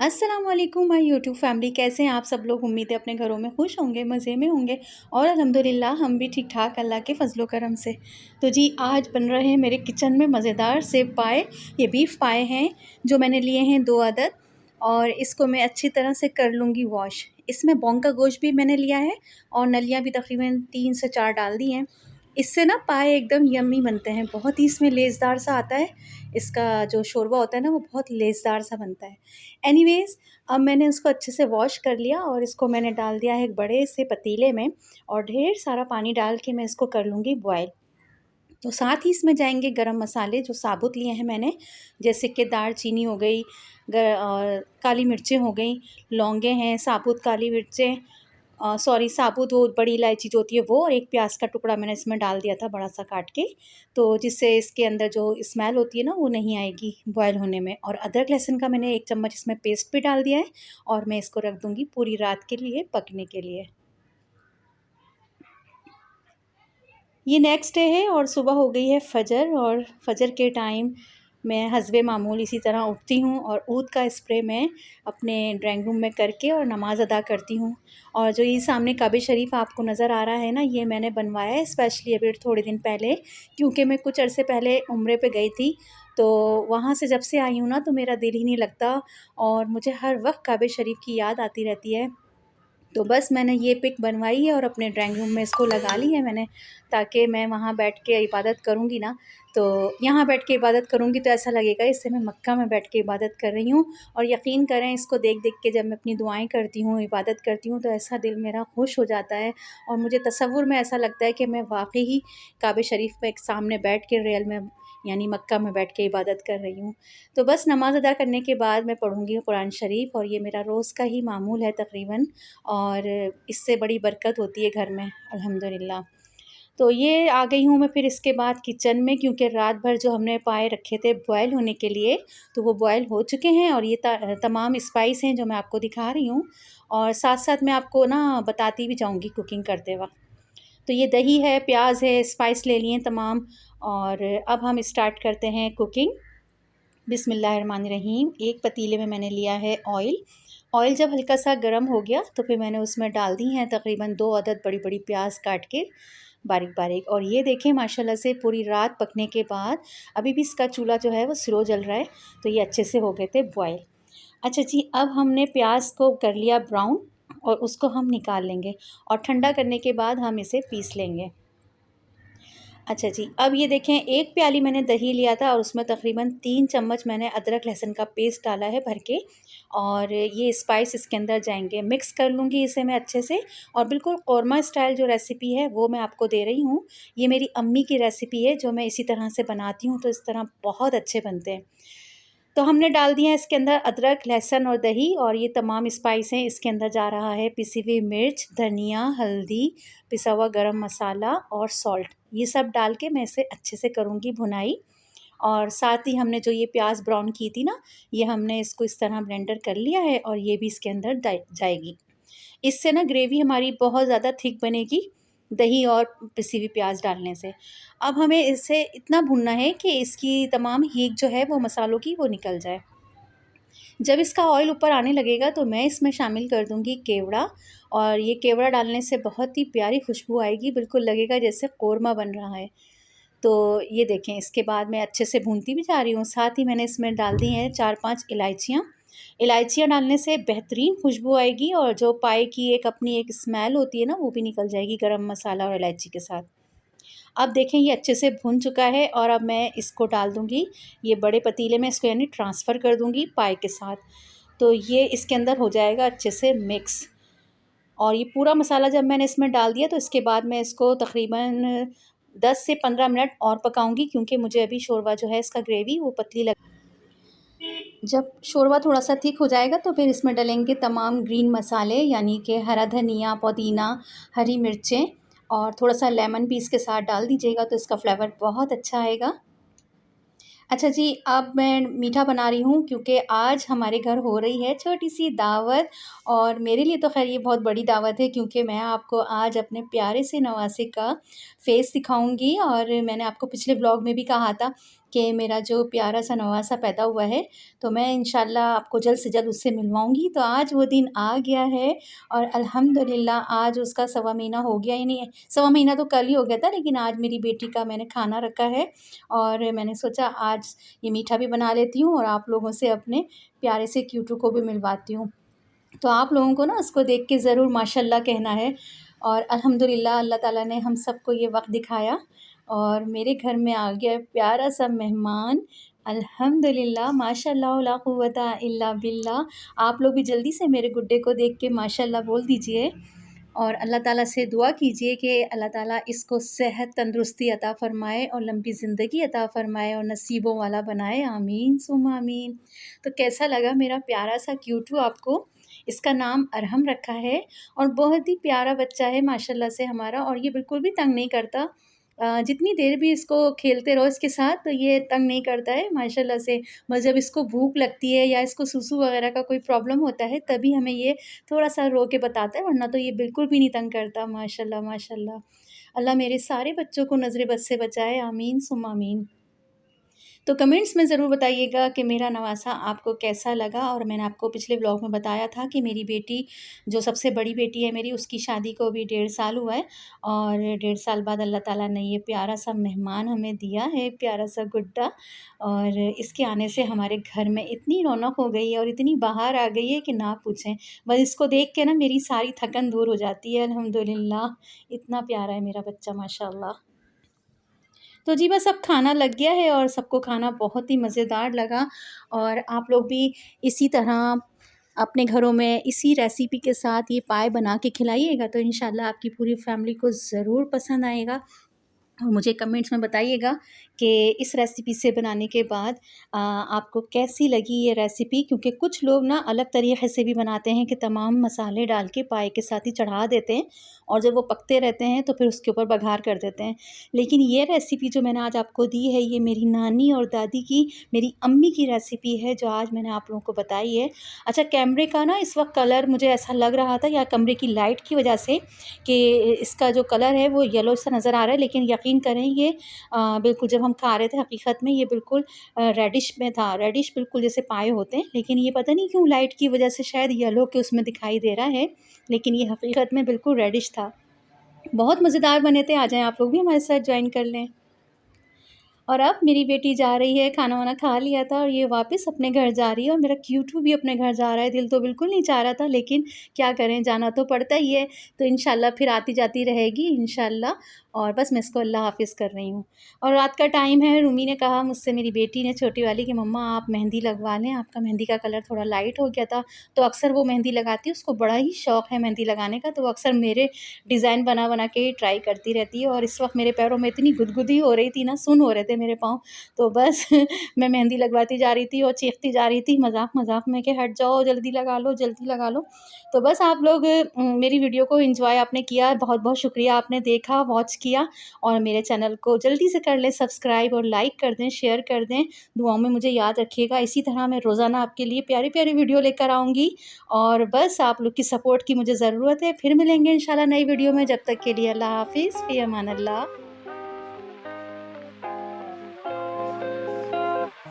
अस्सलाम वालेकुम my YouTube family. कैसे हैं आप सब लोग? उम्मीद है अपने घरों में खुश होंगे, मज़े में होंगे और अल्हम्दुलिल्लाह हम भी ठीक ठाक अल्लाह के फ़ज़लो करम से। तो जी आज बन रहे हैं मेरे किचन में मज़ेदार से पाए। ये बीफ पाए हैं जो मैंने लिए हैं 2 अदद और इसको मैं अच्छी तरह से कर लूँगी वॉश। इसमें बॉन्ग का गोश्त भी मैंने लिया है और नलियाँ भी तकरीबन 3 से 4 डाल दी हैं। इससे ना पाए एकदम यम्मी बनते हैं, बहुत ही इसमें लेज़दार सा आता है। इसका जो शोरबा होता है ना वो बहुत लेज़दार सा बनता है। एनीवेज़ अब मैंने उसको अच्छे से वॉश कर लिया और इसको मैंने डाल दिया है एक बड़े से पतीले में और ढेर सारा पानी डाल के मैं इसको कर लूँगी बॉयल। तो साथ ही इसमें जाएंगे गरम मसाले जो साबुत लिए हैं मैंने, जैसे कि दालचीनी हो गई, काली मिर्चें हो गई, लौंगे हैं, साबुत काली मिर्चें, सॉरी साबुत वो बड़ी इलायची जो होती है वो, और एक प्याज का टुकड़ा मैंने इसमें डाल दिया था बड़ा सा काट के, तो जिससे इसके अंदर जो स्मेल होती है ना वो नहीं आएगी बॉयल होने में। और अदरक लहसुन का मैंने 1 चम्मच इसमें पेस्ट भी डाल दिया है और मैं इसको रख दूँगी पूरी रात के लिए पकने के लिए। ये नेक्स्ट डे है और सुबह हो गई है फ़जर, और फ़जर के टाइम मैं हस्बे मामूल इसी तरह उठती हूँ और ऊद का स्प्रे मैं अपने ड्राइंग रूम में करके और नमाज़ अदा करती हूँ। और जो ये सामने काबे शरीफ़ आपको नज़र आ रहा है ना, ये मैंने बनवाया है स्पेशली अभी थोड़े दिन पहले, क्योंकि मैं कुछ अरसे पहले उम्रे पे गई थी। तो वहाँ से जब से आई हूँ ना तो मेरा दिल ही नहीं लगता और मुझे हर वक्त काबे शरीफ़ की याद आती रहती है। तो बस मैंने ये पिक बनवाई है और अपने ड्राइंग रूम में इसको लगा ली है मैंने, ताकि मैं वहाँ बैठ के इबादत करूँगी ना, तो यहाँ बैठ के इबादत करूँगी तो ऐसा लगेगा इससे मैं मक्का में बैठ के इबादत कर रही हूँ। और यकीन करें इसको देख देख के जब मैं अपनी दुआएं करती हूँ, इबादत करती हूँ, तो ऐसा दिल मेरा खुश हो जाता है और मुझे तसव्वुर में ऐसा लगता है कि मैं वाकई ही काबे शरीफ पे एक सामने बैठ के रियल में यानी मक्का में बैठ के इबादत कर रही हूँ। तो बस नमाज़ अदा करने के बाद मैं पढ़ूँगी कुरान शरीफ, और ये मेरा रोज़ का ही मामूल है तकरीबन, और इससे बड़ी बरकत होती है घर में अल्हम्दुलिल्लाह। तो ये आ गई हूँ मैं फिर इसके बाद किचन में, क्योंकि रात भर जो हमने पाए रखे थे बॉयल होने के लिए तो वो बॉयल हो चुके हैं, और ये तमाम स्पाइस हैं जो मैं आपको दिखा रही हूँ, और साथ-साथ मैं आपको ना बताती भी जाऊँगी कुकिंग करते वक़्त। तो ये दही है, प्याज़ है, स्पाइस ले लिए तमाम, और अब हम स्टार्ट करते हैं कुकिंग। बिस्मिल्लाहिर्रहमानिर्रहीम। एक पतीले में मैंने लिया है ऑयल। ऑयल जब हल्का सा गर्म हो गया तो फिर मैंने उसमें डाल दी हैं तकरीबन 2 अदद बड़ी-बड़ी प्याज़ काट के बारीक-बारीक, और ये देखें माशाल्लाह से पूरी रात पकने के बाद अभी भी इसका चूल्हा जो है वो स्लो जल रहा है, तो ये अच्छे से हो गए थे बॉयल। अच्छा जी, अब हमने प्याज़ को कर लिया ब्राउन और उसको हम निकाल लेंगे और ठंडा करने के बाद हम इसे पीस लेंगे। अच्छा जी, अब ये देखें 1 प्याली मैंने दही लिया था और उसमें तकरीबन 3 चम्मच मैंने अदरक लहसुन का पेस्ट डाला है भर के, और ये स्पाइस इसके अंदर जाएँगे। मिक्स कर लूँगी इसे मैं अच्छे से, और बिल्कुल कौरमा स्टाइल जो रेसिपी है वो मैं आपको दे रही हूँ। ये मेरी अम्मी की रेसिपी है जो मैं इसी तरह से बनाती हूँ, तो इस तरह बहुत अच्छे बनते हैं। तो हमने डाल दिया है इसके अंदर अदरक, लहसुन और दही, और ये तमाम स्पाइस हैं। इसके अंदर जा रहा है पिसी हुई मिर्च, धनिया, हल्दी, पिसा हुआ गरम मसाला और सॉल्ट। ये सब डाल के मैं इसे अच्छे से करूँगी भुनाई, और साथ ही हमने जो ये प्याज़ ब्राउन की थी ना, ये हमने इसको इस तरह ब्लेंडर कर लिया है और ये भी इसके अंदर जाएगी। इससे ना ग्रेवी हमारी बहुत ज़्यादा थिक बनेगी, दही और पिसी हुई प्याज़ डालने से। अब हमें इसे इतना भूनना है कि इसकी तमाम हींग जो है वो मसालों की वो निकल जाए। जब इसका ऑयल ऊपर आने लगेगा तो मैं इसमें शामिल कर दूँगी केवड़ा, और ये केवड़ा डालने से बहुत ही प्यारी खुशबू आएगी, बिल्कुल लगेगा जैसे कोरमा बन रहा है। तो ये देखें इसके बाद मैं अच्छे से भूनती भी जा रही हूँ। साथ ही मैंने इसमें डाल दी हैं 4-5 इलायचियाँ। इलायचियाँ डालने से बेहतरीन खुशबू आएगी, और जो पाए की एक अपनी एक स्मेल होती है ना वो भी निकल जाएगी गरम मसाला और इलायची के साथ। अब देखें ये अच्छे से भुन चुका है और अब मैं इसको डाल दूँगी ये बड़े पतीले में, इसको यानी ट्रांसफ़र कर दूँगी पाए के साथ। तो ये इसके अंदर हो जाएगा अच्छे से मिक्स, और ये पूरा मसाला जब मैंने इसमें डाल दिया तो इसके बाद मैं इसको तकरीबन 10 से 15 मिनट और पकाऊँगी, क्योंकि मुझे अभी शोरबा जो है इसका ग्रेवी वो पतली लग। जब शोरबा थोड़ा-सा थिक हो जाएगा तो फिर इसमें डलेंगे तमाम ग्रीन मसाले, यानी कि हरा धनिया, पुदीना, हरी मिर्चें, और थोड़ा-सा लेमन भी इसके साथ डाल दीजिएगा तो इसका फ्लेवर बहुत अच्छा आएगा। अच्छा जी, अब मैं मीठा बना रही हूँ क्योंकि आज हमारे घर हो रही है छोटी-सी दावत, और मेरे लिए तो ख़ैर ये बहुत बड़ी दावत है, क्योंकि मैं आपको आज अपने प्यारे से नवासे का फ़ेस दिखाऊँगी। और मैंने आपको पिछले व्लॉग में भी कहा था कि मेरा जो प्यारा सा नवासा पैदा हुआ है, तो मैं इंशाल्लाह आपको जल्द से जल्द उससे मिलवाऊँगी। तो आज वो दिन आ गया है और अल्हम्दुलिल्लाह आज उसका सवा महीना हो गया, यानी सवा महीना तो कल ही हो गया था, लेकिन आज मेरी बेटी का मैंने खाना रखा है और मैंने सोचा आज ये मीठा भी बना लेती हूँ और आप लोगों से अपने प्यारे से क्यूटू को भी मिलवाती हूँ। तो आप लोगों को ना उसको देख के ज़रूर माशाल्लाह कहना है। और अल्हम्दुलिल्लाह अल्लाह ताला ने हम सबको ये वक्त दिखाया और मेरे घर में आ गया प्यारा सा मेहमान। अल्हम्दुलिल्लाह माशाल्लाह ला कुव्वता इल्ला बिल्लाह। आप लोग भी जल्दी से मेरे गुड्डे को देख के माशाल्लाह बोल दीजिए और अल्लाह ताला से दुआ कीजिए कि अल्लाह ताला इसको सेहत तंदुरुस्ती अता फ़रमाए और लंबी ज़िंदगी अता फ़रमाए और नसीबों वाला बनाए, आमीन सुम्मा आमीन। तो कैसा लगा मेरा प्यारा सा क्यूटू आपको? इसका नाम अरहम रखा है और बहुत ही प्यारा बच्चा है माशाल्लाह से हमारा, और ये बिल्कुल भी तंग नहीं करता। जितनी देर भी इसको खेलते रहो इसके साथ तो ये तंग नहीं करता है माशाल्लाह से। बस जब इसको भूख लगती है या इसको सूसू वगैरह का कोई प्रॉब्लम होता है तभी हमें ये थोड़ा-सा रो के बताता है, वरना तो ये बिल्कुल भी नहीं तंग करता माशाल्लाह, माशाल्लाह। अल्लाह मेरे सारे बच्चों को नज़र बद से बचाए, आमीन सुम्मा आमीन। तो कमेंट्स में ज़रूर बताइएगा कि मेरा नवासा आपको कैसा लगा। और मैंने आपको पिछले व्लॉग में बताया था कि मेरी बेटी, जो सबसे बड़ी बेटी है मेरी, उसकी शादी को अभी 1.5 साल हुआ है और 1.5 साल बाद अल्लाह ताला ने ये प्यारा सा मेहमान हमें दिया है, प्यारा सा गुड्डा। और इसके आने से हमारे घर में इतनी रौनक हो गई है और इतनी बाहर आ गई है कि ना पूछें। बस इसको देख के ना मेरी सारी थकन दूर हो जाती है अल्हम्दुलिल्लाह। इतना प्यारा है मेरा बच्चा माशाल्लाह। तो जी बस अब खाना लग गया है और सबको खाना बहुत ही मज़ेदार लगा। और आप लोग भी इसी तरह अपने घरों में इसी रेसिपी के साथ ये पाए बना के खिलाइएगा, तो इंशाल्लाह आपकी पूरी फैमिली को ज़रूर पसंद आएगा। और मुझे कमेंट्स में बताइएगा कि इस रेसिपी से बनाने के बाद आपको कैसी लगी ये रेसिपी, क्योंकि कुछ लोग ना अलग तरीक़े से भी बनाते हैं कि तमाम मसाले डाल के पाए के साथ ही चढ़ा देते हैं और जब वो पकते रहते हैं तो फिर उसके ऊपर बघार कर देते हैं। लेकिन ये रेसिपी जो मैंने आज आपको दी है, ये मेरी नानी और दादी की, मेरी अम्मी की रेसिपी है जो आज मैंने आप लोगों को बताई है। अच्छा, कैमरे का ना इस वक्त कलर मुझे ऐसा लग रहा था या कमरे की लाइट की वजह से कि इसका जो कलर है वो येलो सा नज़र आ रहा है, लेकिन यकीन करें ये बिल्कुल जब हम खा रहे थे हकीकत में ये बिल्कुल रेडिश में था, रेडिश बिल्कुल जैसे पाए होते हैं, लेकिन ये पता नहीं क्यों लाइट की वजह से शायद येलो के उसमें दिखाई दे रहा है, लेकिन ये हकीकत में बिल्कुल रेडिश था। बहुत मज़ेदार बने थे, आ जाएँ आप लोग भी हमारे साथ ज्वाइन कर लें। और अब मेरी बेटी जा रही है, खाना वाना खा लिया था और ये वापस अपने घर जा रही है और मेरा क्यूटू भी अपने घर जा रहा है। दिल तो बिल्कुल नहीं चाह रहा था, लेकिन क्या करें, जाना तो पड़ता ही है। तो इंशाल्लाह फिर आती-जाती रहेगी इंशाल्लाह। और बस मैं इसको अल्लाह हाफ़िज़ कर रही हूँ। और रात का टाइम है, रूमी ने कहा मुझसे, मेरी बेटी ने छोटी वाली, कि मम्मा आप मेहंदी लगवा लें, आपका मेहंदी का कलर थोड़ा लाइट हो गया था। तो अक्सर वो मेहंदी लगाती है, उसको बड़ा ही शौक़ है मेहंदी लगाने का, तो वो अक्सर मेरे डिज़ाइन बना-बना के ट्राई करती रहती है। और इस वक्त मेरे पैरों में इतनी गुदगुदी हो रही थी ना, सुन्न हो रहे थे मेरे पाँव, तो बस मैं मेहंदी लगवाती जा रही थी और चीखती जा रही थी मज़ाक-मज़ाक में कि हट जाओ, जल्दी लगा लो, जल्दी लगा लो। तो बस आप लोग मेरी वीडियो को एन्जॉय आपने किया, बहुत-बहुत शुक्रिया, आपने देखा, वॉच किया। और मेरे चैनल को जल्दी से कर लें सब्सक्राइब और लाइक कर दें, शेयर कर दें। दुआओं में मुझे याद रखिएगा। इसी तरह मैं रोज़ाना आपके लिए प्यारी-प्यारी वीडियो लेकर आऊँगी और बस आप लोग की सपोर्ट की मुझे ज़रूरत है। फिर मिलेंगे इंशाल्लाह नई वीडियो में, जब तक के लिए अल्लाह हाफ़िज़, फ़ी अमान अल्लाह।